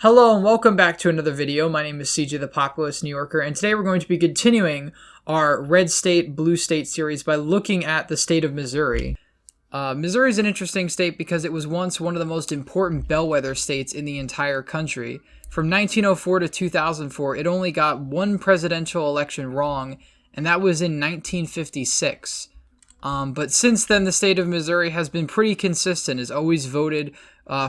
Hello and welcome back to another video. My name is CJ the Populist New Yorker, and today we're going to be continuing our red state, blue state series by looking at the state of Missouri. Missouri is an interesting state because it was once one of the most important bellwether states in the entire country. From 1904 to 2004, it only got one presidential election wrong, and that was in 1956. But since then, the state of Missouri has been pretty consistent, has always voted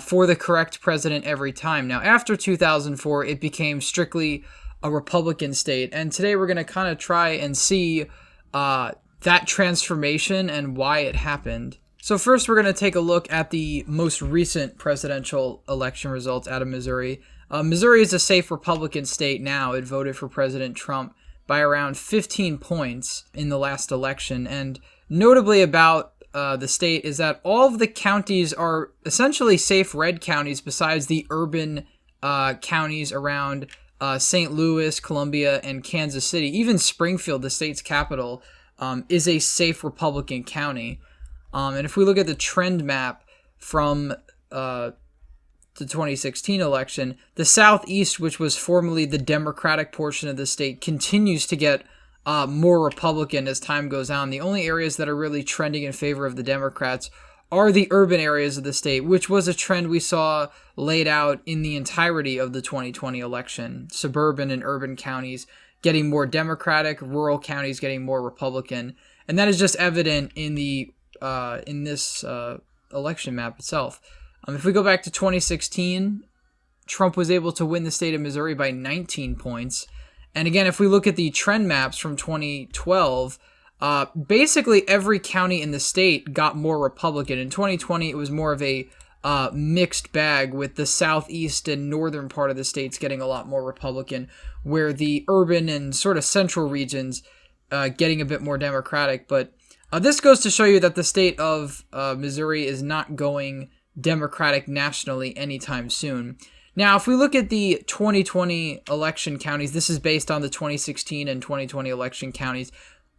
for the correct president every time. Now, after 2004, it became strictly a Republican state, and today we're going to kind of try and see that transformation and why it happened. So first, we're going to take a look at the most recent presidential election results out of Missouri. Missouri is a safe Republican state now. It voted for President Trump by around 15 points in the last election, and notably about the state is that all of the counties are essentially safe red counties besides the urban counties around St. Louis, Columbia, and Kansas City. Even Springfield, the state's capital, is a safe Republican county. And if we look at the trend map from the 2016 election, the Southeast, which was formerly the Democratic portion of the state, continues to get more Republican as time goes on. The only areas that are really trending in favor of the Democrats are the urban areas of the state, which was a trend we saw laid out in the entirety of the 2020 election. Suburban and urban counties getting more Democratic, rural counties getting more Republican, and that is just evident in the in this election map itself. If we go back to 2016, Trump was able to win the state of Missouri by 19 points. And again, if we look at the trend maps from 2012, basically every county in the state got more Republican. In 2020, it was more of a mixed bag, with the southeast and northern part of the states getting a lot more Republican, where the urban and sort of central regions getting a bit more Democratic. But this goes to show you that the state of Missouri is not going Democratic nationally anytime soon. Now, if we look at the 2020 election counties, this is based on the 2016 and 2020 election counties.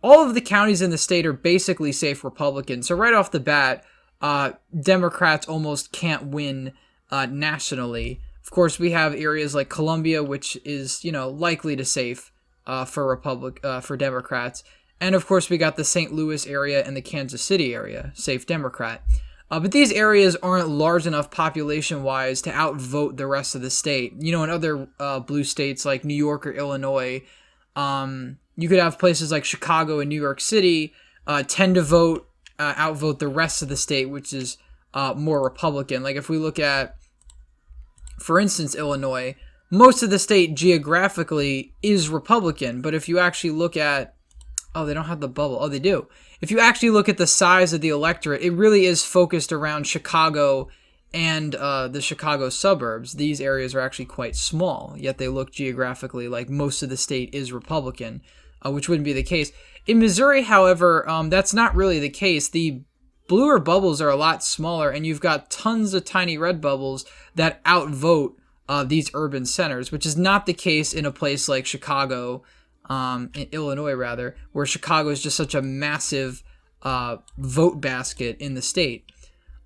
All of the counties in the state are basically safe Republican. So right off the bat, Democrats almost can't win nationally. Of course, we have areas like Columbia, which is, likely to safe for Democrats. And of course, we got the St. Louis area and the Kansas City area, safe Democrat. But these areas aren't large enough population-wise to outvote the rest of the state. In other blue states like New York or Illinois, you could have places like Chicago and New York City tend to outvote the rest of the state, which is more Republican. Like if we look at, for instance, Illinois, most of the state geographically is Republican. But if you actually look at, they don't have the bubble. Oh, they do. If you actually look at the size of the electorate, it really is focused around Chicago and the Chicago suburbs. These areas are actually quite small, yet they look geographically like most of the state is Republican, which wouldn't be the case. In Missouri, however, that's not really the case. The bluer bubbles are a lot smaller, and you've got tons of tiny red bubbles that outvote these urban centers, which is not the case in a place like Chicago, in Illinois rather, where Chicago is just such a massive vote basket in the state.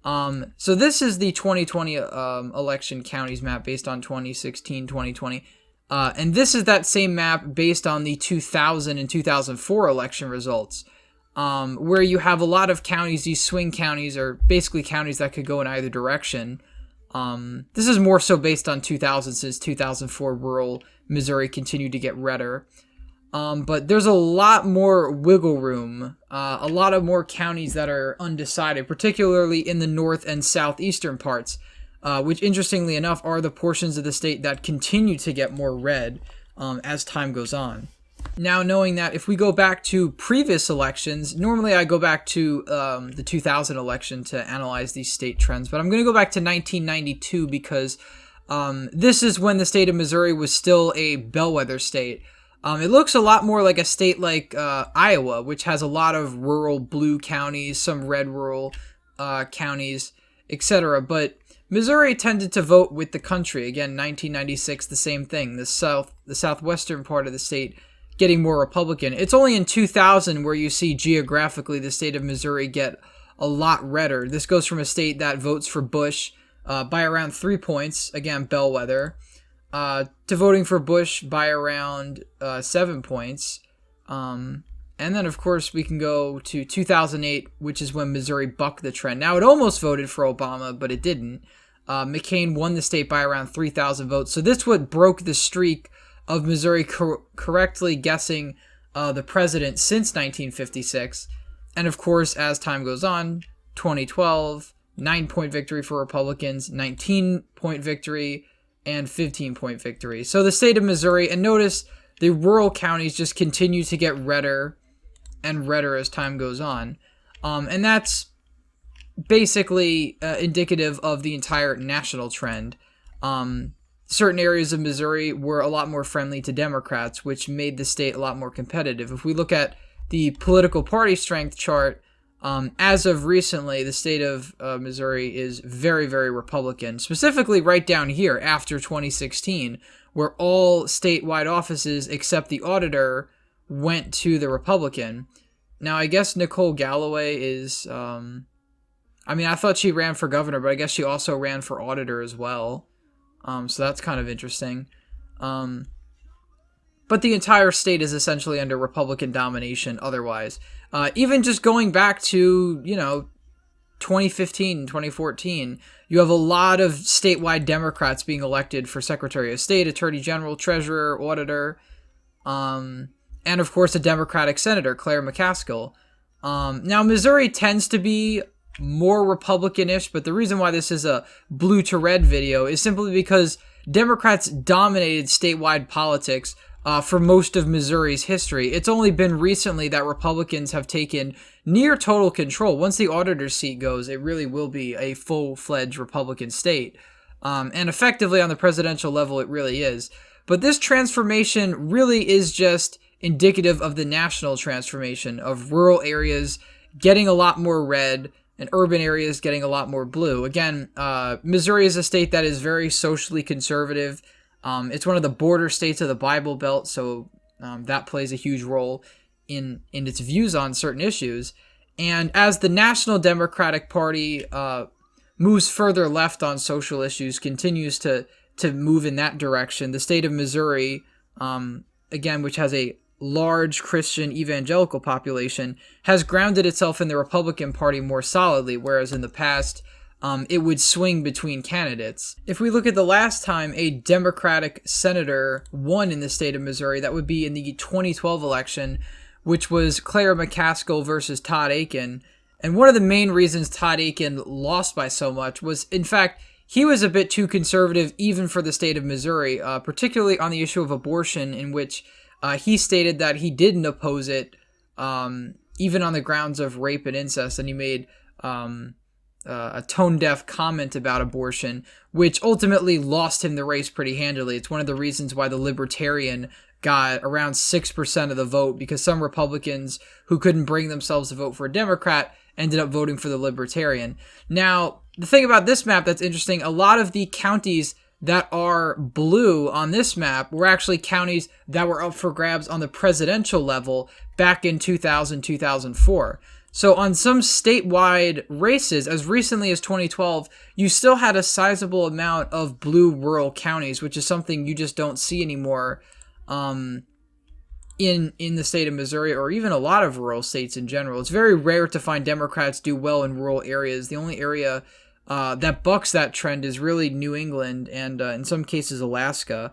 So this is the 2020 election counties map based on 2016, 2020. And this is that same map based on the 2000 and 2004 election results, where you have a lot of counties. These swing counties are basically counties that could go in either direction. This is more so based on 2000, since 2004 rural Missouri continued to get redder. But there's a lot more wiggle room, a lot of more counties that are undecided, particularly in the north and southeastern parts, which interestingly enough are the portions of the state that continue to get more red as time goes on. Now, knowing that, if we go back to previous elections, normally I go back to the 2000 election to analyze these state trends, but I'm going to go back to 1992 because this is when the state of Missouri was still a bellwether state. It looks a lot more like a state like Iowa, which has a lot of rural blue counties, some red rural counties, etc. But Missouri tended to vote with the country. Again, 1996, the same thing. The southwestern part of the state getting more Republican. It's only in 2000 where you see geographically the state of Missouri get a lot redder. This goes from a state that votes for Bush by around 3 points, again, Bellwether, to voting for Bush by around 7 points. And then, of course, we can go to 2008, which is when Missouri bucked the trend. Now, it almost voted for Obama, but it didn't. McCain won the state by around 3,000 votes. So this what broke the streak of Missouri correctly guessing the president since 1956. And, of course, as time goes on, 2012, 9-point victory for Republicans, 19-point victory, and 15-point victory. So the state of Missouri, and notice the rural counties just continue to get redder and redder as time goes on. And that's basically indicative of the entire national trend. Certain areas of Missouri were a lot more friendly to Democrats, which made the state a lot more competitive. If we look at the political party strength chart, as of recently, the state of Missouri is very, very Republican, specifically right down here after 2016, where all statewide offices except the auditor went to the Republican. Now, I guess Nicole Galloway is, I thought she ran for governor, but I guess she also ran for auditor as well. So that's kind of interesting. But the entire state is essentially under Republican domination otherwise. Even just going back to, 2015, 2014, you have a lot of statewide Democrats being elected for Secretary of State, Attorney General, Treasurer, Auditor, and of course a Democratic Senator, Claire McCaskill. Now, Missouri tends to be more Republican-ish, but the reason why this is a blue to red video is simply because Democrats dominated statewide politics for most of Missouri's history. It's only been recently that Republicans have taken near total control. Once the auditor's seat goes, it really will be a full-fledged Republican state. And effectively on the presidential level, it really is. But this transformation really is just indicative of the national transformation of rural areas getting a lot more red and urban areas getting a lot more blue. Again, Missouri is a state that is very socially conservative. It's one of the border states of the Bible Belt, so that plays a huge role in its views on certain issues. And as the National Democratic Party moves further left on social issues, continues to move in that direction, the state of Missouri, again, which has a large Christian evangelical population, has grounded itself in the Republican Party more solidly, whereas in the past, it would swing between candidates. If we look at the last time a Democratic senator won in the state of Missouri, that would be in the 2012 election, which was Claire McCaskill versus Todd Akin. And one of the main reasons Todd Akin lost by so much was, in fact, he was a bit too conservative even for the state of Missouri, particularly on the issue of abortion, in which he stated that he didn't oppose it, even on the grounds of rape and incest, and he made a tone-deaf comment about abortion, which ultimately lost him the race pretty handily. It's one of the reasons why the Libertarian got around 6% of the vote, because some Republicans who couldn't bring themselves to vote for a Democrat ended up voting for the Libertarian. Now, the thing about this map that's interesting, a lot of the counties that are blue on this map were actually counties that were up for grabs on the presidential level back in 2000, 2004. So on some statewide races, as recently as 2012, you still had a sizable amount of blue rural counties, which is something you just don't see anymore in the state of Missouri, or even a lot of rural states in general. It's very rare to find Democrats do well in rural areas. The only area that bucks that trend is really New England and in some cases Alaska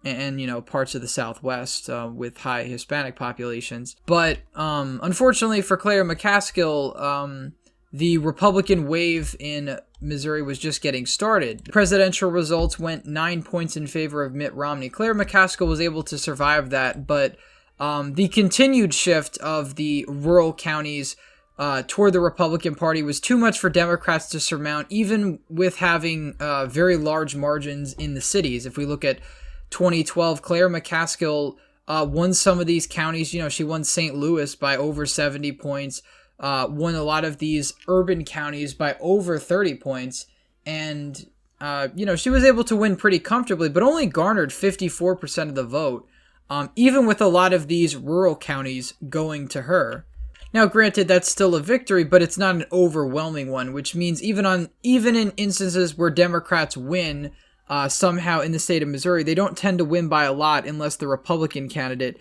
and parts of the Southwest with high Hispanic populations. But unfortunately for Claire McCaskill, the Republican wave in Missouri was just getting started. Presidential results went 9 points in favor of Mitt Romney. Claire McCaskill was able to survive that, but the continued shift of the rural counties toward the Republican Party was too much for Democrats to surmount, even with having very large margins in the cities. If we look at 2012, Claire McCaskill won some of these counties. She won St. Louis by over 70 points, won a lot of these urban counties by over 30 points, and she was able to win pretty comfortably, but only garnered 54% of the vote, even with a lot of these rural counties going to her. Now, granted, that's still a victory, but it's not an overwhelming one, which means even in instances where Democrats win somehow in the state of Missouri, they don't tend to win by a lot unless the Republican candidate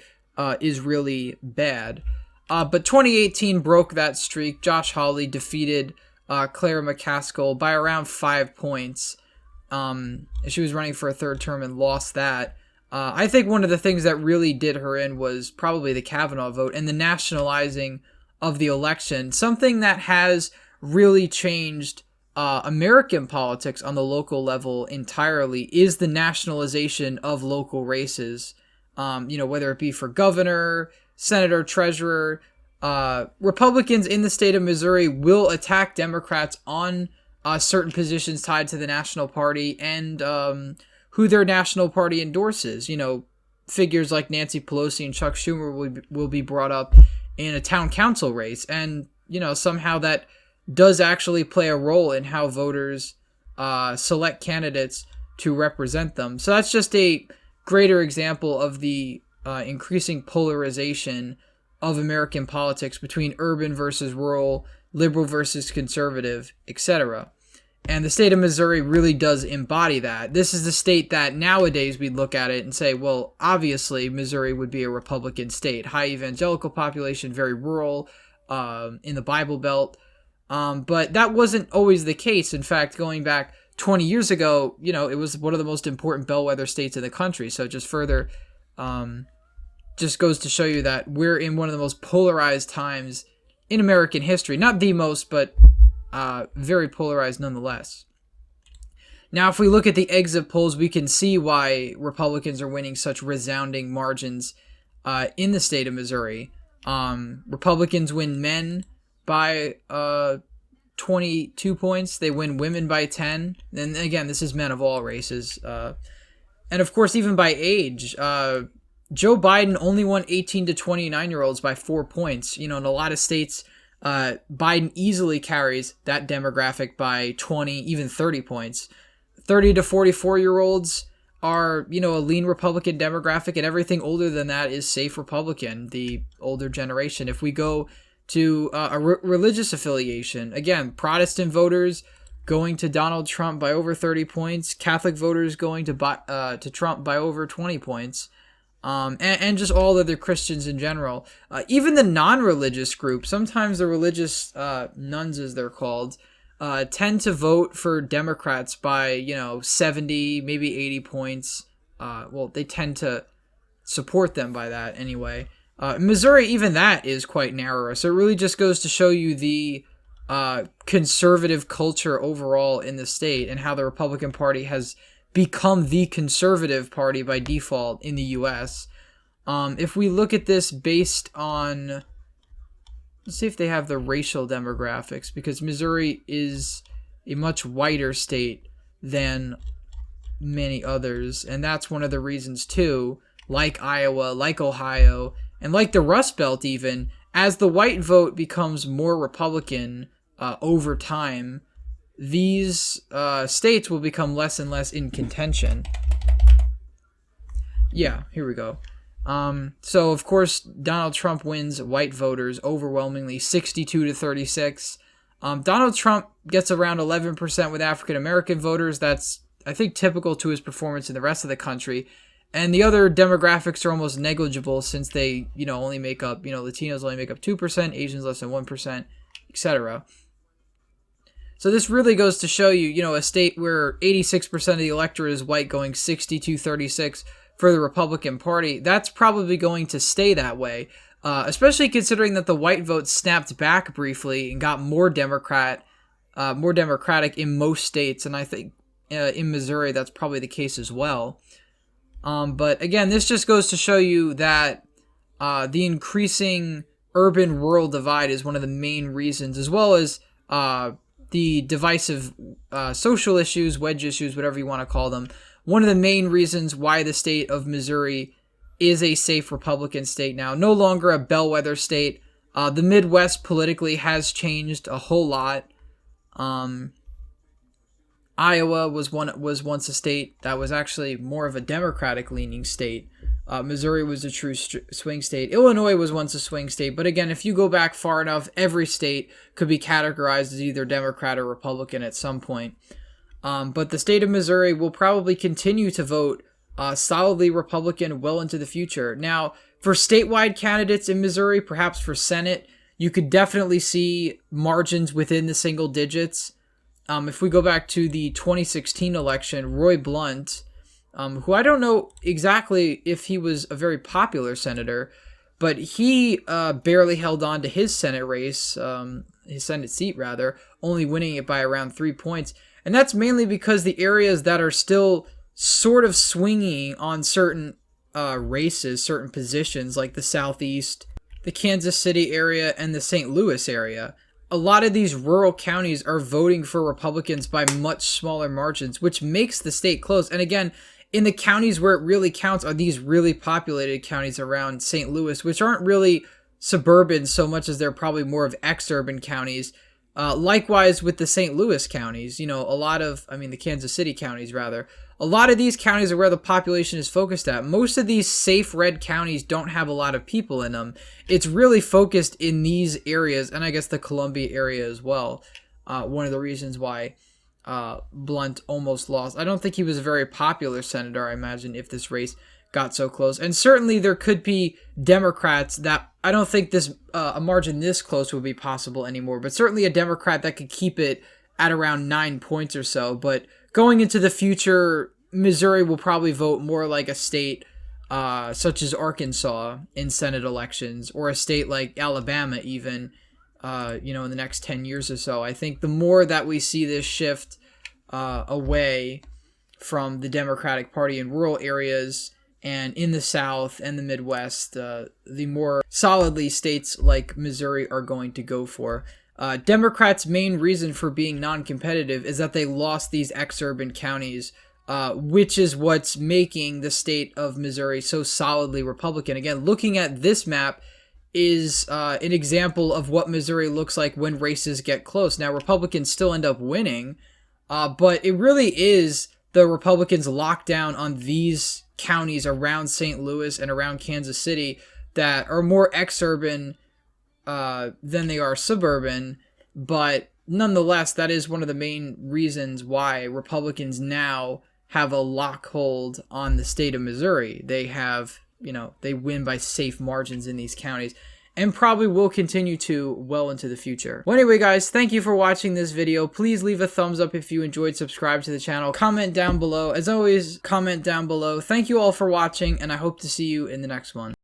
is really bad. But 2018 broke that streak. Josh Hawley defeated Clara McCaskill by around 5 points. She was running for a third term and lost that. I think one of the things that really did her in was probably the Kavanaugh vote and the nationalizing of the election. Something that has really changed American politics on the local level entirely is the nationalization of local races. Whether it be for governor, senator, treasurer, Republicans in the state of Missouri will attack Democrats on certain positions tied to the national party and who their national party endorses. Figures like Nancy Pelosi and Chuck Schumer will be brought up in a town council race. And, somehow that does actually play a role in how voters select candidates to represent them. So that's just a greater example of the increasing polarization of American politics between urban versus rural, liberal versus conservative, etc. And the state of Missouri really does embody that. This is the state that nowadays we'd look at it and say, well, obviously Missouri would be a Republican state. High evangelical population, very rural, in the Bible Belt. But that wasn't always the case. In fact, going back 20 years ago, it was one of the most important bellwether states in the country. So just further, just goes to show you that we're in one of the most polarized times in American history. Not the most, but very polarized nonetheless. Now, if we look at the exit polls, we can see why Republicans are winning such resounding margins in the state of Missouri. Republicans win men by 22 points. They win women by 10. And again, this is men of all races. And of course, even by age, Joe Biden only won 18 to 29-year-olds by 4 points. In a lot of states, Biden easily carries that demographic by 20, even 30 points. 30 to 44-year-olds are, a lean Republican demographic, and everything older than that is safe Republican, the older generation. If we go to a religious affiliation, again, Protestant voters going to Donald Trump by over 30 points, Catholic voters going to Trump by over 20 points. And just all other Christians in general. Even the non-religious group, sometimes the religious nuns, as they're called, tend to vote for Democrats by, 70, maybe 80 points. They tend to support them by that anyway. Missouri, even that is quite narrower. So it really just goes to show you the conservative culture overall in the state and how the Republican Party has become the conservative party by default in the U.S. If we look at this based on, let's see if they have the racial demographics, because Missouri is a much whiter state than many others, and that's one of the reasons too, like Iowa, like Ohio, and like the Rust Belt even, as the white vote becomes more Republican over time, these states will become less and less in contention. Yeah, here we go. So, of course, Donald Trump wins white voters overwhelmingly, 62 to 36. Donald Trump gets around 11% with African-American voters. That's, I think, typical to his performance in the rest of the country. And the other demographics are almost negligible since they, only make up, Latinos only make up 2%, Asians less than 1%, etc. So this really goes to show you, a state where 86% of the electorate is white going 62-36 for the Republican Party. That's probably going to stay that way, especially considering that the white vote snapped back briefly and got more Democratic in most states. And I think in Missouri, that's probably the case as well. But again, this just goes to show you that the increasing urban-rural divide is one of the main reasons, as well as the divisive social issues, wedge issues, whatever you want to call them. One of the main reasons why the state of Missouri is a safe Republican state now, no longer a bellwether state. The Midwest politically has changed a whole lot. Iowa was once a state that was actually more of a Democratic-leaning state. Missouri was a true swing state. Illinois was once a swing state, but again, if you go back far enough, every state could be categorized as either Democrat or Republican at some point. But the state of Missouri will probably continue to vote solidly Republican well into the future. Now, for statewide candidates in Missouri, perhaps for Senate, you could definitely see margins within the single digits. If we go back to the 2016 election, Roy Blunt, who I don't know exactly if he was a very popular senator, but he barely held on to his Senate race, his Senate seat rather, only winning it by around 3 points. And that's mainly because the areas that are still sort of swinging on certain races, certain positions, like the Southeast, the Kansas City area, and the St. Louis area, a lot of these rural counties are voting for Republicans by much smaller margins, which makes the state close. And again, in the counties where it really counts are these really populated counties around St. Louis, which aren't really suburban so much as they're probably more of ex-urban counties. Likewise with the St. Louis counties, the Kansas City counties rather. A lot of these counties are where the population is focused at. Most of these safe red counties don't have a lot of people in them. It's really focused in these areas, and I guess the Columbia area as well. One of the reasons why Blunt almost lost. I don't think he was a very popular senator, I imagine, if this race got so close. And certainly there could be Democrats that, I don't think this a margin this close would be possible anymore, but certainly a Democrat that could keep it at around 9 points or so. But going into the future, Missouri will probably vote more like a state such as Arkansas in Senate elections, or a state like Alabama even, in the next 10 years or so. I think the more that we see this shift away from the Democratic Party in rural areas and in the South and the Midwest, the more solidly states like Missouri are going to go for. Democrats' main reason for being non-competitive is that they lost these ex-urban counties, which is what's making the state of Missouri so solidly Republican. Again, looking at this map is an example of what Missouri looks like when races get close. Now, Republicans still end up winning, but it really is the Republicans' lockdown on these counties around St. Louis and around Kansas City that are more ex-urban than they are suburban, but nonetheless, that is one of the main reasons why Republicans now have a lockhold on the state of Missouri. They have, they win by safe margins in these counties, and probably will continue to well into the future. Well, anyway, guys, thank you for watching this video. Please leave a thumbs up if you enjoyed, subscribe to the channel, comment down below. As always, comment down below. Thank you all for watching, and I hope to see you in the next one.